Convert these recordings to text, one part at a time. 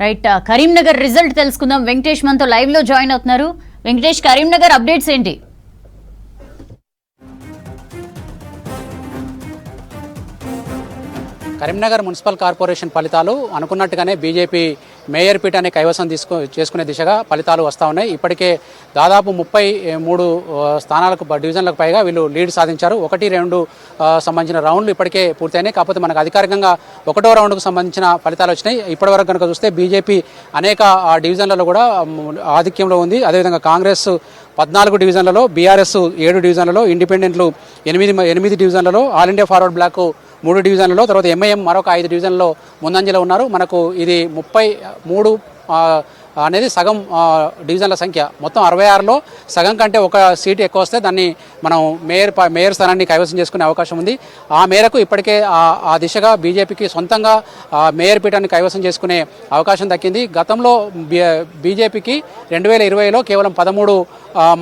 Right, Karimnagar result తెలుసుకుందాం. వెంకటేష్ మనతో live లో జాయిన్ అవుతున్నారు. వెంకటేష్, కరీంనగర్ అప్డేట్స్ ఏంటి? కరీంనగర్ మున్సిపల్ కార్పొరేషన్ ఫలితాలు అనుకున్నట్టుగానే బీజేపీ మేయర్ పీఠాన్ని కైవసం చేసుకునే దిశగా ఫలితాలు వస్తూ ఉన్నాయి. ఇప్పటికే దాదాపు 33 స్థానాలకు డివిజన్లకు పైగా వీళ్ళు లీడ్ సాధించారు. 1-2 సంబంధించిన రౌండ్లు ఇప్పటికే పూర్తయినాయి. కాకపోతే మనకు అధికారికంగా 1వ రౌండ్కు సంబంధించిన ఫలితాలు వచ్చినాయి. ఇప్పటివరకు కనుక చూస్తే బీజేపీ అనేక డివిజన్లలో కూడా ఆధిక్యంలో ఉంది. అదేవిధంగా కాంగ్రెస్ 14 డివిజన్లలో, బీఆర్ఎస్ 7 డివిజన్లలో, ఇండిపెండెంట్లు 8 డివిజన్లలో, ఆల్ ఇండియా ఫార్వర్డ్ బ్లాక్ 3 డివిజన్లలో, తర్వాత ఎంఐఎం మరొక 5 డివిజన్లలో ముందంజలో ఉన్నారు. మనకు ఇది 33 అనేది సగం డివిజన్ల సంఖ్య. మొత్తం 66లో సగం కంటే ఒక సీటు ఎక్కువ వస్తే దాన్ని మనం మేయర్ స్థానాన్ని కైవసం చేసుకునే అవకాశం ఉంది. ఆ మేరకు ఇప్పటికే ఆ దిశగా బీజేపీకి సొంతంగా మేయర్ పీఠాన్ని కైవసం చేసుకునే అవకాశం దక్కింది. గతంలో బీజేపీకి 2020లో కేవలం 13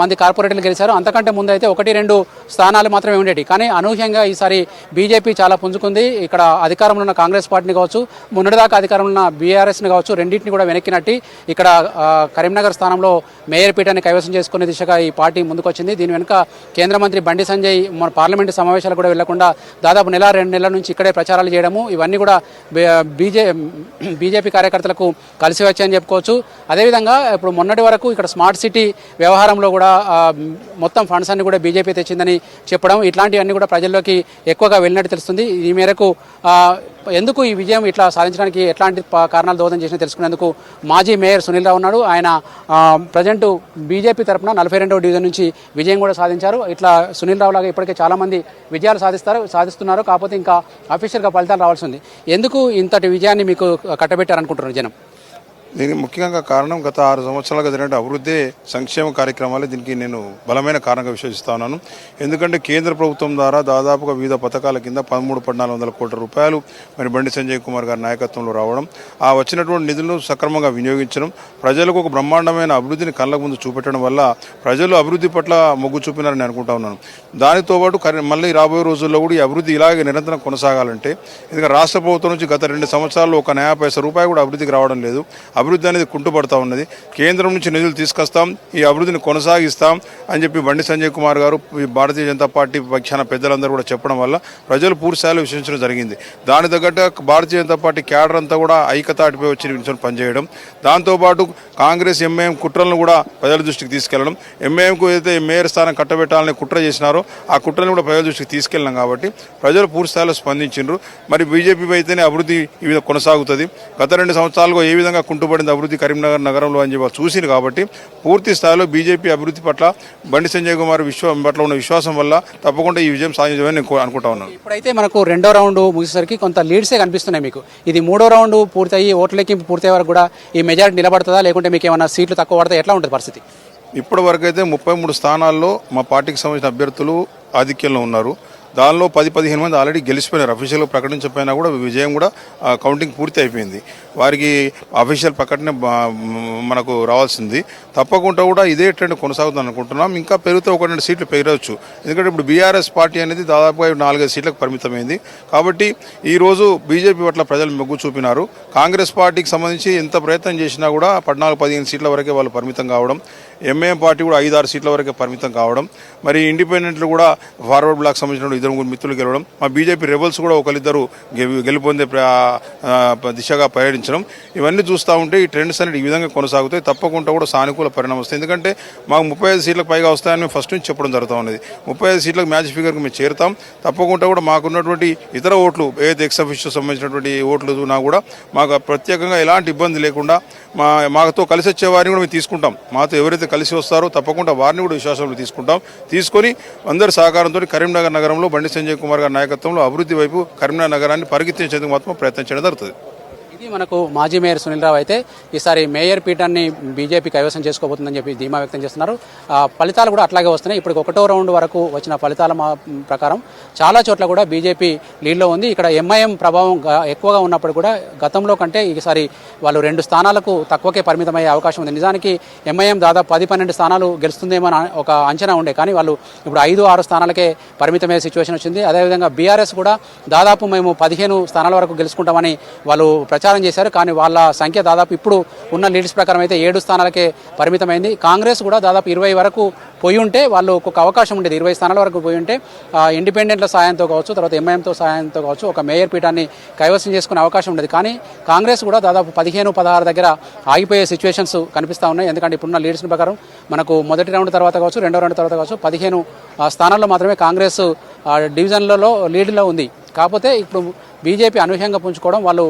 మంది కార్పొరేటర్లు గెలిచారు. అంతకంటే ముందు అయితే 1-2 స్థానాలు మాత్రమే ఉండేవి. కానీ అనూహ్యంగా ఈసారి బీజేపీ చాలా పుంజుకుంది. ఇక్కడ అధికారంలో ఉన్న కాంగ్రెస్ పార్టీని కావచ్చు, మొన్నటిదాకా అధికారంలో ఉన్న బీఆర్ఎస్ని కావచ్చు, రెండింటిని కూడా వెనక్కినట్టి ఇక్కడ కరీంనగర్ స్థానంలో మేయర్ పీఠాన్ని కైవసం చేసుకునే దిశగా ఈ పార్టీ ముందుకొచ్చింది. దీని వెనుక కేంద్ర మంత్రి బండి సంజయ్ మన పార్లమెంటు సమావేశాలు కూడా వెళ్లకుండా దాదాపు 1-2 నెలల నుంచి ఇక్కడే ప్రచారాలు చేయడము, ఇవన్నీ కూడా బీజేపీ కార్యకర్తలకు కలిసి వచ్చాయని చెప్పుకోవచ్చు. అదేవిధంగా ఇప్పుడు మొన్నటి వరకు ఇక్కడ స్మార్ట్ సిటీ వ్యవహారంలో కూడా మొత్తం ఫండ్స్ అన్ని కూడా బీజేపీ తెచ్చిందని చెప్పడం, ఇట్లాంటివన్నీ కూడా ప్రజల్లోకి ఎక్కువగా వెళ్ళినట్టు తెలుస్తుంది. ఈ మేరకు ఎందుకు ఈ విజయం ఇట్లా సాధించడానికి ఎట్లాంటి కారణాలు దోహదం చేసినా తెలుసుకునేందుకు మాజీ మేయర్ సునీల్ రావు ఉన్నాడు. ఆయన ప్రజెంట్ బీజేపీ తరఫున 42వ డివిజన్ నుంచి విజయం కూడా సాధించారు. ఇట్లా సునీల్ రావు లాగా ఇప్పటికే చాలామంది విజయాలు సాధిస్తున్నారు. కాకపోతే ఇంకా అఫీషియల్గా ఫలితాలు రావాల్సి ఉంది. ఎందుకు ఇంతటి విజయాన్ని మీకు కట్టబెట్టారనుకుంటున్నారు జనం? దీనికి ముఖ్యంగా కారణం గత 6 సంవత్సరాలుగా జరిగిన అభివృద్ధి సంక్షేమ కార్యక్రమాలే దీనికి నేను బలమైన కారణంగా విశ్వసిస్తా ఉన్నాను. ఎందుకంటే కేంద్ర ప్రభుత్వం ద్వారా దాదాపుగా వివిధ పథకాల కింద 13,400 కోట్ల రూపాయలు మరి బండి సంజయ్ కుమార్ గారి నాయకత్వంలో రావడం, ఆ వచ్చినటువంటి నిధులను సక్రమంగా వినియోగించడం, ప్రజలకు ఒక బ్రహ్మాండమైన అభివృద్ధిని కళ్ళ ముందు చూపెట్టడం వల్ల ప్రజలు అభివృద్ధి పట్ల మొగ్గు చూపినారని అనుకుంటా ఉన్నాను. దానితో పాటు మళ్ళీ రాబోయే రోజుల్లో కూడా ఈ అభివృద్ధి ఇలాగే నిరంతరం కొనసాగాలంటే, ఎందుకంటే రాష్ట్ర ప్రభుత్వం నుంచి గత 2 సంవత్సరాల్లో ఒక నయా పైసా రూపాయి కూడా అభివృద్ధికి రావడం లేదు. అభివృద్ధి అనేది కుంటుపడతా ఉన్నది. కేంద్రం నుంచి నిధులు తీసుకొస్తాం, ఈ అభివృద్ధిని కొనసాగిస్తాం అని చెప్పి బండి సంజయ్ కుమార్ గారు భారతీయ జనతా పార్టీ పక్షాన పెద్దలందరూ కూడా చెప్పడం వల్ల ప్రజలు పూర్తి స్థాయిలో విశ్వసించడం జరిగింది. దాని తగ్గట్టు భారతీయ జనతా పార్టీ క్యాడర్ అంతా కూడా ఐక్యతాటిపై వచ్చి పనిచేయడం, దాంతోపాటు కాంగ్రెస్ ఎంఐఎం కుట్రలను కూడా ప్రజల దృష్టికి తీసుకెళ్లడం, ఎంఐఎంకు ఏదైతే మేయర్ స్థానం కట్టబెట్టాలని కుట్ర చేసినారో ఆ కుట్రలను కూడా ప్రజల దృష్టికి తీసుకెళ్ళినాం. కాబట్టి ప్రజలు పూర్తి స్థాయిలో స్పందించారు. మరి బీజేపీ అయితేనే అభివృద్ధి ఈ విధంగా కొనసాగుతుంది. గత 2 సంవత్సరాలుగా ఏ విధంగా కుంటుపడింది అభివృద్ధి కరీంనగర్ నగరంలో అని చెప్పి చూసింది. కాబట్టి పూర్తి స్థాయిలో బీజేపీ అభివృద్ధి పట్ల బండి సంజయ్ కుమార్ పట్ల ఉన్న విశ్వాసం వల్ల తప్పకుండా ఈ విజయం సాధించమని నేను అనుకుంటా ఉన్నాను. ఇప్పుడైతే మనకు 2వ రౌండ్ ముగిసేసరికి కొంత లీడ్సే కనిపిస్తున్నాయి మీకు. ఇది 3వ రౌండ్ పూర్తయి ఓట్ల లెక్కింపు పూర్తయ్యే వరకు కూడా ఈ మెజారిటీ నిలబడుతుందా, లేకుంటే మీకు ఏమైనా సీట్లు తక్కువ పడతాయి? ఎట్లా ఉంటుంది పరిస్థితి? ఇప్పటి వరకు అయితే 33 స్థానాల్లో మా పార్టీకి సంబంధించిన అభ్యర్థులు ఆధిక్యంలో ఉన్నారు. దానిలో 10-15 మంది ఆల్రెడీ గెలిచిపోయినారు. అఫీషియల్గా ప్రకటించకపోయినా కూడా విజయం కూడా కౌంటింగ్ పూర్తి అయిపోయింది. వారికి అఫీషియల్ ప్రకటన మనకు రావాల్సింది. తప్పకుండా కూడా ఇదే ట్రెండ్ కొనసాగుతుంది అనుకుంటున్నాం. ఇంకా పెరిగితే 1-2 సీట్లు పెరగవచ్చు. ఎందుకంటే ఇప్పుడు బీఆర్ఎస్ పార్టీ అనేది దాదాపుగా 4-5 సీట్లకు పరిమితమైంది. కాబట్టి ఈరోజు బీజేపీ పట్ల ప్రజలు మొగ్గు చూపినారు. కాంగ్రెస్ పార్టీకి సంబంధించి ఎంత ప్రయత్నం చేసినా కూడా 14-15 సీట్ల వరకే వాళ్ళు పరిమితం కావడం, ఎంఐఎం పార్టీ కూడా 5-6 సీట్ల వరకే పరిమితం కావడం, మరి ఇండిపెండెంట్లు కూడా ఫార్వర్డ్ బ్లాక్ సంబంధించిన 2-3 మిత్రులు గెలవడం, మా బీజేపీ రెబల్స్ కూడా ఒకరిద్దరు గెలుపొందే దిశగా పయనించడం, ఇవన్నీ చూస్తూ ఉంటే ఈ ట్రెండ్స్ అనేది ఈ విధంగా కొనసాగుతాయి. తప్పకుండా కూడా సానుకూల పరిణామం వస్తాయి. ఎందుకంటే మాకు 35 సీట్లకు పైగా వస్తాయని మేము ఫస్ట్ నుంచి చెప్పడం జరుగుతూ ఉన్నది. 35 సీట్లకు మ్యాచ్ ఫిగర్కి మేము చేరుతాం. తప్పకుండా కూడా మాకున్నటువంటి ఇతర ఓట్లు ఏదైతే ఎక్స్ అఫీషియో సంబంధించినటువంటి ఓట్లు ఉన్నా కూడా మాకు ప్రత్యేకంగా ఎలాంటి ఇబ్బంది లేకుండా మాతో కలిసి వచ్చే వారిని కూడా మేము తీసుకుంటాం. మాతో ఎవరైతే కలిసి వస్తారో తప్పకుండా వారిని కూడా విశ్వాసంలో తీసుకొని అందరి సహకారంతో కరీంనగర్ నగరంలో బండి సంజయ్ కుమార్ గారి నాయకత్వంలో అభివృద్ధి వైపు కరీంనగర్ నగరాన్ని పరిగెత్తించేందుకు మాత్రం ప్రయత్నం చేయడం జరుగుతుంది. మనకు మాజీ మేయర్ సునీల్ రావు అయితే ఈసారి మేయర్ పీఠాన్ని బీజేపీ కైవసం చేసుకోబోతుందని చెప్పి ధీమా వ్యక్తం చేస్తున్నారు. ఫలితాలు కూడా అట్లాగే వస్తున్నాయి. ఇప్పుడు ఒకటో రౌండ్ వరకు వచ్చిన ఫలితాల ప్రకారం చాలా చోట్ల కూడా బీజేపీ లీడ్లో ఉంది. ఇక్కడ ఎంఐఎం ప్రభావం ఎక్కువగా ఉన్నప్పుడు కూడా గతంలో కంటే ఈసారి వాళ్ళు 2 స్థానాలకు తక్కువకే పరిమితమయ్యే అవకాశం ఉంది. నిజానికి ఎంఐఎం దాదాపు 10-12 స్థానాలు గెలుస్తుందేమో ఒక అంచనా ఉండే, కానీ వాళ్ళు ఇప్పుడు 5-6 స్థానాలకే పరిమితమయ్యే సిచ్యువేషన్ వచ్చింది. అదేవిధంగా బీఆర్ఎస్ కూడా దాదాపు మేము 15 స్థానాల వరకు గెలుచుకుంటామని వాళ్ళు ప్రచారం చేశారు. కానీ వాళ్ళ సంఖ్య దాదాపు ఇప్పుడు ఉన్న లీడ్స్ ప్రకారం అయితే 7 స్థానాలకే పరిమితమైంది. కాంగ్రెస్ కూడా దాదాపు 20 వరకు పోయి ఉంటే వాళ్ళు ఒక అవకాశం ఉండేది. 20 స్థానాల వరకు పోయి ఉంటే ఇండిపెండెంట్ల సాయంతో కావచ్చు, తర్వాత ఎంఐఎంతో సాయంతో కావచ్చు ఒక మేయర్ పీఠాన్ని కైవసం చేసుకునే అవకాశం ఉండేది. కానీ కాంగ్రెస్ కూడా దాదాపు 15-16 దగ్గర ఆగిపోయే సిచ్యువేషన్స్ కనిపిస్తూ ఉన్నాయి. ఎందుకంటే ఇప్పుడున్న లీడ్స్ ప్రకారం మనకు మొదటి రౌండ్ తర్వాత కావచ్చు, రెండో రౌండ్ తర్వాత కావచ్చు 15 స్థానాల్లో మాత్రమే కాంగ్రెస్ డివిజన్లలో లీడ్లో ఉంది. కాకపోతే ఇప్పుడు బీజేపీ అనూహ్యంగా పుంజుకోవడం, వాళ్ళు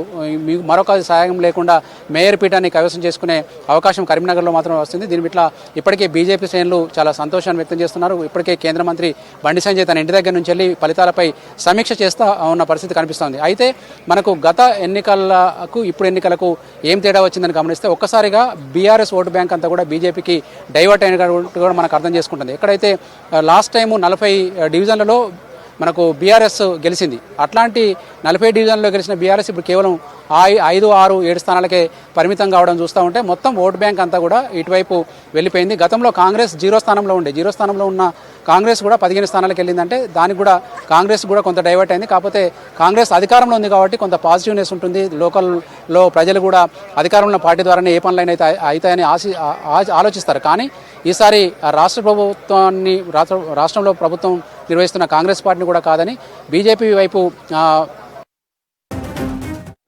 మరొక సాయం లేకుండా మేయర్ పీఠాన్ని కైవసం చేసుకునే అవకాశం కరీంనగర్లో మాత్రం వస్తుంది. దీని ఇట్లా ఇప్పటికే బీజేపీ శ్రేణులు చాలా సంతోషాన్ని వ్యక్తం చేస్తున్నారు. ఇప్పటికే కేంద్ర మంత్రి బండి సంజయ్ తన ఇంటి దగ్గర నుంచి వెళ్ళి ఫలితాలపై సమీక్ష చేస్తూ ఉన్న పరిస్థితి కనిపిస్తోంది. అయితే మనకు గత ఎన్నికలకు ఇప్పుడు ఎన్నికలకు ఏం తేడా వచ్చిందని గమనిస్తే ఒక్కసారిగా బీఆర్ఎస్ ఓటు బ్యాంక్ అంతా కూడా బీజేపీకి డైవర్ట్ అయినట్టు కూడా మనకు అర్థం చేసుకుంటుంది. ఎక్కడైతే లాస్ట్ టైము 40 డివిజన్లలో మనకు బీఆర్ఎస్ గెలిచింది, అట్లాంటి 40 డివిజన్లో గెలిచిన బీఆర్ఎస్ ఇప్పుడు కేవలం 5, 6, 7 స్థానాలకే పరిమితం కావడం చూస్తూ ఉంటే మొత్తం ఓటు బ్యాంక్ అంతా కూడా ఇటువైపు వెళ్ళిపోయింది. గతంలో కాంగ్రెస్ 0 స్థానంలో ఉండే, 0 స్థానంలో ఉన్న కాంగ్రెస్ కూడా 15 స్థానాలకు వెళ్ళిందంటే దానికి కూడా కాంగ్రెస్ కూడా కొంత డైవర్ట్ అయింది. కాకపోతే కాంగ్రెస్ అధికారంలో ఉంది కాబట్టి కొంత పాజిటివ్నెస్ ఉంటుంది. లోకల్లో ప్రజలు కూడా అధికారంలో పార్టీ ద్వారానే ఏ పనులైనా అవుతాయని ఆలోచిస్తారు. కానీ ఈసారి రాష్ట్రంలో ప్రభుత్వం నిర్వహిస్తున్న కాంగ్రెస్ పార్టీని కూడా కాదని బీజేపీ వైపు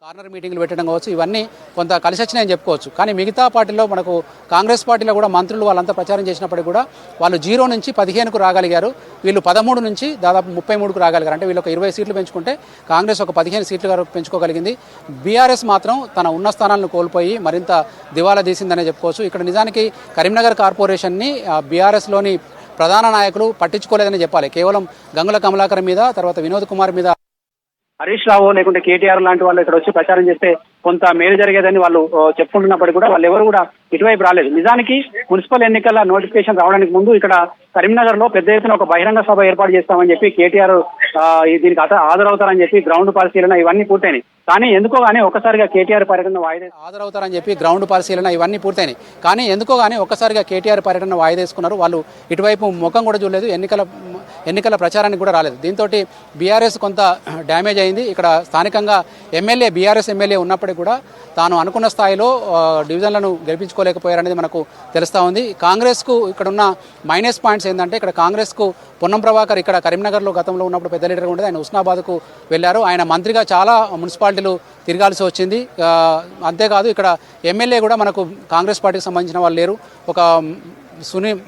కార్నర్ మీటింగ్లు పెట్టడం కావచ్చు, ఇవన్నీ కొంత కలిసి వచ్చినాయని చెప్పుకోవచ్చు. కానీ మిగతా పార్టీలో మనకు కాంగ్రెస్ పార్టీలో కూడా మంత్రులు వాళ్ళంతా ప్రచారం చేసినప్పటికీ కూడా వాళ్ళు 0 నుంచి 15కు రాగలిగారు. వీళ్ళు 13 నుంచి దాదాపు 33కు రాగలిగారు. అంటే వీళ్ళు ఒక 20 సీట్లు పెంచుకుంటే కాంగ్రెస్ ఒక 15 సీట్ల వరకు పెంచుకోగలిగింది. బీఆర్ఎస్ మాత్రం తన ఉన్న స్థానాలను కోల్పోయి మరింత దివాలా తీసిందనే చెప్పుకోవచ్చు. ఇక్కడ నిజానికి కరీంనగర్ కార్పొరేషన్ని బీఆర్ఎస్లోని ప్రధాన నాయకులు పట్టించుకోలేదని చెప్పాలి. కేవలం గంగుల కమలాకర్ మీద, తర్వాత వినోద్ కుమార్ మీద, హరీష్ రావు లేకుంటే కేటీఆర్ లాంటి వాళ్ళు ఇక్కడ వచ్చి ప్రచారం చేస్తే కొంత మేలు జరిగేదని వాళ్ళు చెప్పుకుంటున్నప్పటికీ కూడా వాళ్ళు ఎవరు కూడా ఇటువైపు రాలేదు. నిజానికి మున్సిపల్ ఎన్నికల నోటిఫికేషన్ రావడానికి ముందు ఇక్కడ కరీంనగర్ లో పెద్ద ఎత్తున ఒక బహిరంగ సభ ఏర్పాటు చేస్తామని చెప్పి కేటీఆర్ దీనికి హాజరవుతారని చెప్పి గ్రౌండ్ పరిశీలన ఇవన్నీ పూర్తయినాయి. కానీ ఎందుకో గానీ ఒక్కసారిగా కేటీఆర్ పర్యటన హాజరవుతారని చెప్పి గ్రౌండ్ పరిశీలన ఇవన్నీ పూర్తయినాయి. కానీ ఎందుకో గానీ ఒక్కసారిగా కేటీఆర్ పర్యటన వాయిదేసుకున్నారు. వాళ్ళు ఇటువైపు ముఖం కూడా చూడలేదు, ఎన్నికల ప్రచారానికి కూడా రాలేదు. దీంతో బీఆర్ఎస్ కొంత డ్యామేజ్ అయింది. ఇక్కడ స్థానికంగా బీఆర్ఎస్ ఎమ్మెల్యే ఉన్నప్పటికీ కూడా తాను అనుకున్న స్థాయిలో డివిజన్లను గెలిపించుకోలేకపోయారనేది మనకు తెలుస్తూ ఉంది. కాంగ్రెస్కు ఇక్కడ ఉన్న మైనస్ పాయింట్స్ ఏంటంటే ఇక్కడ కాంగ్రెస్కు పొన్నం ప్రభాకర్ ఇక్కడ కరీంనగర్లో గతంలో ఉన్నప్పుడు పెద్ద లీడర్గా ఉండేది. ఆయన హుస్నాబాద్కు వెళ్ళారు. ఆయన మంత్రిగా చాలా మున్సిపాలిటీలు తిరగాల్సి వచ్చింది. అంతేకాదు ఇక్కడ ఎమ్మెల్యే కూడా మనకు కాంగ్రెస్ పార్టీకి సంబంధించిన వాళ్ళు లేరు. ఒక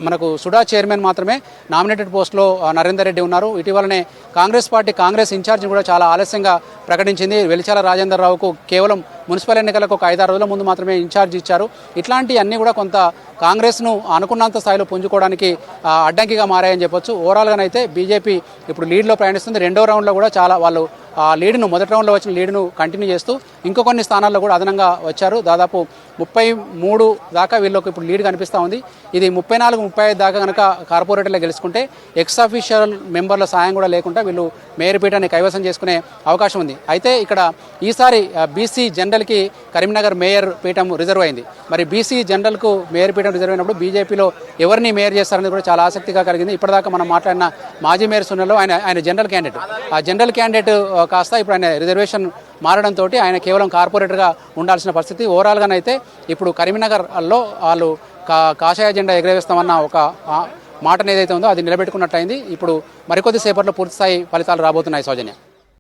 మనకు సుడా చైర్మన్ మాత్రమే నామినేటెడ్ పోస్టులో నరేందర్ రెడ్డి ఉన్నారు. ఇటీవలనే కాంగ్రెస్ ఇన్ఛార్జిని కూడా చాలా ఆలస్యంగా ప్రకటించింది. వెలిచాల రాజేందర్ రావుకు కేవలం మున్సిపల్ ఎన్నికలకు ఒక 5-6 రోజుల ముందు మాత్రమే ఇన్ఛార్జ్ ఇచ్చారు. ఇట్లాంటివన్నీ కూడా కొంత కాంగ్రెస్ను అనుకున్నంత స్థాయిలో పుంజుకోవడానికి అడ్డంకిగా మారాయని చెప్పొచ్చు. ఓవరాల్గానైతే బీజేపీ ఇప్పుడు లీడ్లో ప్రయాణిస్తుంది. రెండో రౌండ్లో కూడా చాలా వాళ్ళు మొదటి రౌండ్లో వచ్చిన లీడ్ను కంటిన్యూ చేస్తూ ఇంకో కొన్ని స్థానాల్లో కూడా అదనంగా వచ్చారు. దాదాపు 33 దాకా వీళ్ళకి ఇప్పుడు లీడ్ కనిపిస్తూ ఉంది. ఇది 34-35 దాకా కనుక కార్పొరేటర్లు గెలుచుకుంటే ఎక్స్ అఫీషియల్ మెంబర్ల సాయం కూడా లేకుండా వీళ్ళు మేయర్ పీఠాన్ని కైవసం చేసుకునే అవకాశం ఉంది. అయితే ఇక్కడ ఈసారి బీసీ జనరల్కి కరీంనగర్ మేయర్ పీఠం రిజర్వ్ అయింది. మరి బీసీ జనరల్కు మేయర్ పీఠం రిజర్వ్ అయినప్పుడు బీజేపీలో ఎవరిని మేయర్ చేస్తారనేది కూడా చాలా ఆసక్తిగా కలిగింది. ఇప్పటిదాకా మనం మాట్లాడిన మాజీ మేయర్ సునీల్ ఆయన జనరల్ క్యాండిడేట్. ఆ జనరల్ క్యాండిడేట్ కాస్త ఇప్పుడు ఆయన రిజర్వేషన్ మారడంతో ఆయన కేవలం కార్పొరేటర్గా ఉండాల్సిన పరిస్థితి. ఓవరాల్గానైతే ఇప్పుడు కరీంనగర్లో వాళ్ళు కాషాయ జెండా ఎగరవేస్తామన్న ఒక మాటను ఏదైతే ఉందో అది నిలబెట్టుకున్నట్టయింది. ఇప్పుడు మరికొద్ది సేపట్లో పూర్తిస్థాయి ఫలితాలు రాబోతున్నాయి. సౌజన్య.